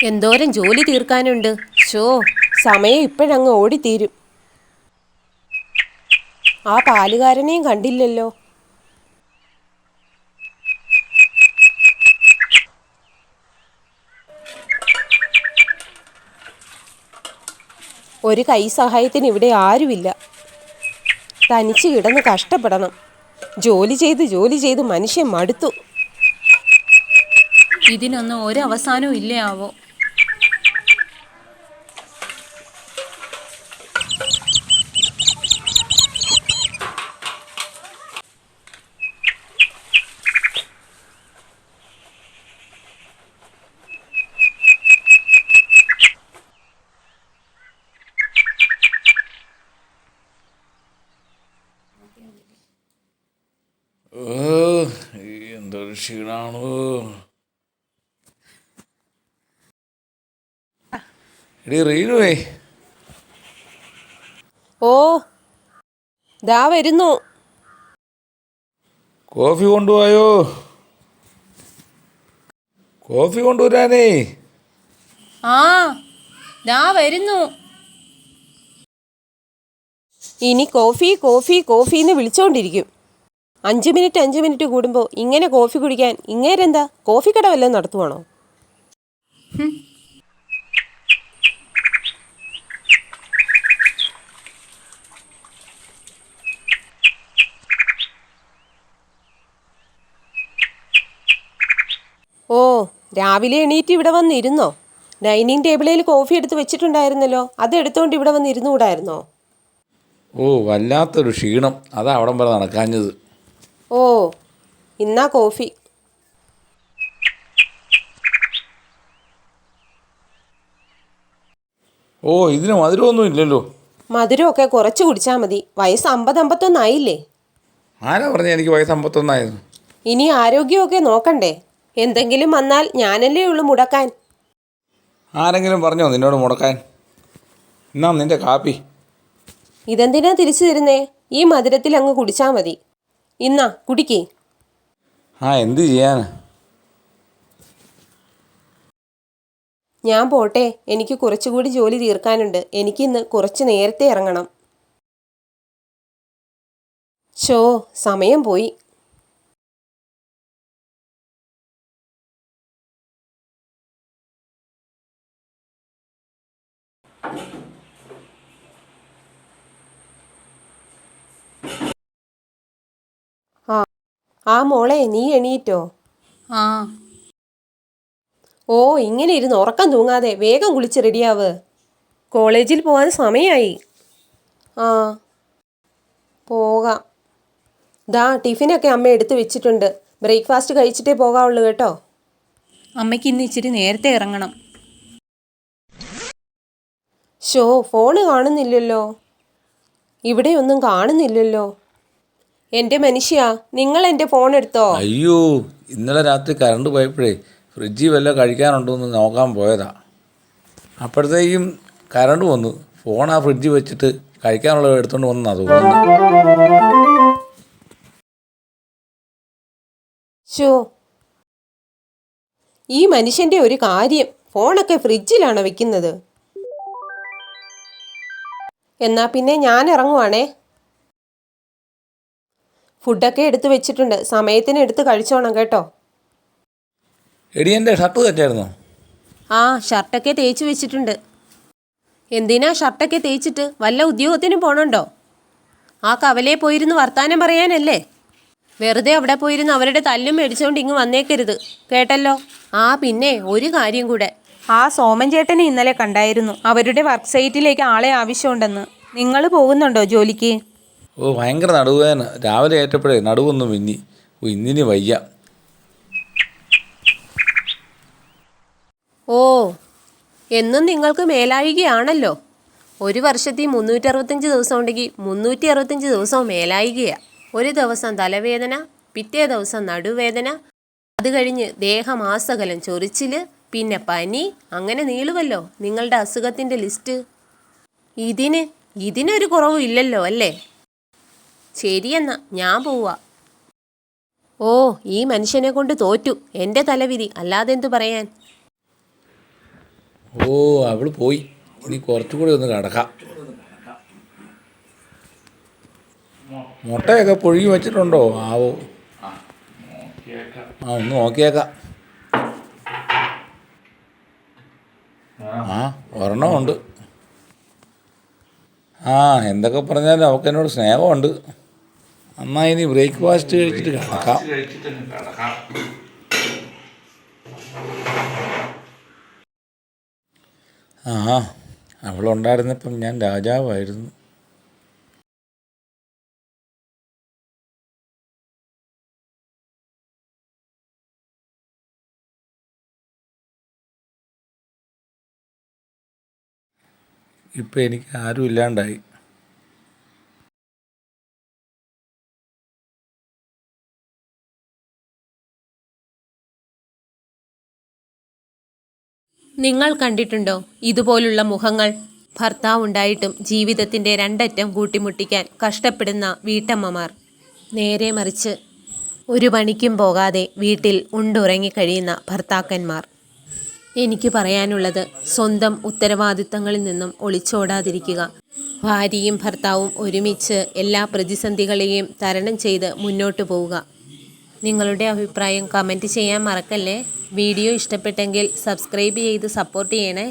എന്തോരം ജോലി തീർക്കാനുണ്ട്. സമയം ഇപ്പോഴങ്ങ് ഓടിത്തീരും. ആ പാലുകാരനെയും കണ്ടില്ലല്ലോ. ഒരു കൈ സഹായത്തിന് ഇവിടെ ആരുമില്ല. തനിച്ച് കിടന്ന് കഷ്ടപ്പെടണം. ജോലി ചെയ്ത് മനുഷ്യൻ മടുത്തു. ഇതിനൊന്നും ഒരവസാനവും ഇല്ലേ ആവോ. എന്തൊരു ക്ഷീണാണോ. എടി റീനുവേ. ഓ ദാ വരുന്നു. കോഫി കൊണ്ടുപോയോ? കോഫി കൊണ്ടുവരാനേ. ആ ദാ വരുന്നു. ഇനി കോഫി കോഫി കോഫി എന്ന് വിളിച്ചോണ്ടിരിക്കും. 5 മിനിറ്റ് കൂടുമ്പോൾ ഇങ്ങനെ കോഫി കുടിക്കാൻ ഇങ്ങേരെന്താ കോഫി കട വല്ലതും നടത്തുവാണോ? ഓ രാവിലെ എണീറ്റ് ഇവിടെ വന്നിരുന്നോ? ഡൈനിങ് ടേബിളിൽ കോഫി എടുത്ത് വെച്ചിട്ടുണ്ടായിരുന്നല്ലോ, അത് എടുത്തുകൊണ്ട് ഇവിടെ വന്നിരുന്നുകൂടായിരുന്നോ? ഓ വല്ലാത്തൊരു ക്ഷീണം, അതാ അവിടം വരെ നടക്കാഞ്ഞത്. ഓ ഇന്നാ കോഫി. ഓ ഇതിന് മധുരമൊന്നും ഇല്ലല്ലോ. മധുരമൊക്കെ കുറച്ച് കുടിച്ചാൽ മതി. വയസ്സ് 50-51 ആയില്ലേ. ആരാ പറഞ്ഞ എനിക്ക് വയസ്സ് 51 ഇനി ആരോഗ്യമൊക്കെ നോക്കണ്ടേ? എന്തെങ്കിലും വന്നാൽ ഞാനല്ലേ ഉള്ളൂ മുടക്കാൻ. ആരെങ്കിലും പറഞ്ഞോ നിന്നോട് മുടക്കാൻ? എന്നാ നിന്റെ കാപ്പി. ഇതെന്തിനാ തിരിച്ചു തരുന്നേ? ഈ മധുരത്തിൽ അങ്ങ് കുടിച്ചാൽ മതി. ഇന്നാ കുടിക്കേ. എന്ത് ചെയ്യാനാ. ഞാൻ പോട്ടെ, എനിക്ക് കുറച്ചുകൂടി ജോലി തീർക്കാനുണ്ട്. എനിക്കിന്ന് കുറച്ച് നേരത്തെ ഇറങ്ങണം. സമയം പോയി. മോളെ, നീ എണീറ്റോ? ആ ഓ ഇങ്ങനെ ഇരുന്ന് ഉറക്കം തൂങ്ങാതെ വേഗം കുളിച്ച് റെഡിയാവ്. കോളേജിൽ പോകാൻ സമയമായി. ആ പോകാം. ദാ ടിഫിനൊക്കെ അമ്മ എടുത്ത് വെച്ചിട്ടുണ്ട്. ബ്രേക്ക്ഫാസ്റ്റ് കഴിച്ചിട്ടേ പോകാവുള്ളൂ കേട്ടോ. അമ്മയ്ക്ക് ഇന്ന് ഇച്ചിരി നേരത്തെ ഇറങ്ങണം. ഫോണ് കാണുന്നില്ലല്ലോ. ഇവിടെയൊന്നും കാണുന്നില്ലല്ലോ. എൻ്റെ മനുഷ്യ, നിങ്ങൾ എൻ്റെ ഫോൺ എടുത്തോ? അയ്യോ, ഇന്നലെ രാത്രി കറണ്ട് പോയപ്പോഴേ ഫ്രിഡ്ജിൽ വല്ല കഴിക്കാനുണ്ടോ എന്ന് നോക്കാൻ പോയതാ. അപ്പോഴത്തേക്കും കറണ്ട് വന്നു. ഫോൺ ആ ഫ്രിഡ്ജിൽ വെച്ചിട്ട് കഴിക്കാനുള്ളത് എടുത്തുകൊണ്ട് വന്നാ തോന്നുന്നു. ഈ മനുഷ്യൻ്റെ ഒരു കാര്യം, ഫോണൊക്കെ ഫ്രിഡ്ജിലാണോ വെക്കുന്നത്? എന്നാ പിന്നെ ഞാൻ ഇറങ്ങുവാണേ. ഫുഡൊക്കെ എടുത്ത് വെച്ചിട്ടുണ്ട്. സമയത്തിന് എടുത്ത് കഴിച്ചോണം കേട്ടോ. എടി എൻ്റെ ഷർട്ട് തെറ്റായിരുന്നോ? ആ ഷർട്ടൊക്കെ തേച്ച് വെച്ചിട്ടുണ്ട്. എന്തിനാ ഷർട്ടൊക്കെ തേച്ചിട്ട്? വല്ല ഉദ്യോഗത്തിനും പോണുണ്ടോ? ആ കവലയെ പോയിരുന്ന് വർത്താനം പറയാനല്ലേ? വെറുതെ അവിടെ പോയിരുന്ന് അവരുടെ തല്ലും മേടിച്ചുകൊണ്ട് ഇങ്ങ് വന്നേക്കരുത് കേട്ടല്ലോ. പിന്നെ ഒരു കാര്യം കൂടെ. ആ സോമൻ ചേട്ടനെ ഇന്നലെ കണ്ടായിരുന്നു. അവരുടെ വർക്ക് സൈറ്റിലേക്ക് ആളെ ആവശ്യമുണ്ടെന്ന്. നിങ്ങൾ പോകുന്നുണ്ടോ ജോലിക്ക്? ഓ ഭയങ്കര നടുവേദന. രാവിലെ ഏറ്റപ്പോഴേ നടുവൊന്നും മിന്നി. ഇന്നിനി വയ്യ. എന്നും നിങ്ങൾക്ക് മേലായികയാണല്ലോ. ഒരു വർഷത്തിൽ 365 ദിവസം ഉണ്ടെങ്കിൽ 365 ദിവസവും മേലായികയാണ്. ഒരു ദിവസം തലവേദന, പിറ്റേ ദിവസം നടുവേദന, അത് കഴിഞ്ഞ് ദേഹമാസകലം ചൊറിച്ചിൽ, പിന്നെ പനി, അങ്ങനെ നീളുവല്ലോ നിങ്ങളുടെ അസുഖത്തിൻ്റെ ലിസ്റ്റ്. ഇതിനൊരു കുറവും ഇല്ലല്ലോ അല്ലേ? ശരിയെന്നാ ഞാൻ പോവാ. ഈ മനുഷ്യനെ കൊണ്ട് തോറ്റു. എൻ്റെ തലവിധി, അല്ലാതെ എന്തു പറയാൻ. ഓ അവൾ പോയി. ഇനി കുറച്ചുകൂടി ഒന്ന് കിടക്കാം. മുട്ടയൊക്കെ പുഴുങ്ങി വെച്ചിട്ടുണ്ടോ ആവോ? ഒന്ന് നോക്കിയേക്കാം. ഒരെണ്ണമുണ്ട്. എന്തൊക്കെ പറഞ്ഞാലും അവൾക്ക് എന്നോട് സ്നേഹമുണ്ട്. എന്നാൽ ഇനി ബ്രേക്ക്ഫാസ്റ്റ് കഴിച്ചിട്ട് കിടക്കാം. അവളുണ്ടായിരുന്നപ്പം ഞാൻ രാജാവായിരുന്നു. ഇപ്പം എനിക്ക് ആരും ഇല്ലാണ്ടായി. നിങ്ങൾ കണ്ടിട്ടുണ്ടോ ഇതുപോലുള്ള മുഖങ്ങൾ? ഭർത്താവ് ഉണ്ടായിട്ടും ജീവിതത്തിൻ്റെ രണ്ടറ്റം കൂട്ടിമുട്ടിക്കാൻ കഷ്ടപ്പെടുന്ന വീട്ടമ്മമാർ. നേരെ മറിച്ച് ഒരു പണിക്കും പോകാതെ വീട്ടിൽ ഉണ്ടുറങ്ങി കഴിയുന്ന ഭർത്താക്കന്മാർ. എനിക്ക് പറയാനുള്ളത്, സ്വന്തം ഉത്തരവാദിത്തങ്ങളിൽ നിന്നും ഒളിച്ചോടാതിരിക്കുക. ഭാര്യയും ഭർത്താവും ഒരുമിച്ച് എല്ലാ പ്രതിസന്ധികളെയും തരണം ചെയ്ത് മുന്നോട്ട് പോവുക. നിങ്ങളുടെ അഭിപ്രായം കമൻറ്റ് ചെയ്യാൻ മറക്കല്ലേ. വീഡിയോ ഇഷ്ടപ്പെട്ടെങ്കിൽ സബ്സ്ക്രൈബ് ചെയ്ത് സപ്പോർട്ട് ചെയ്യണേ.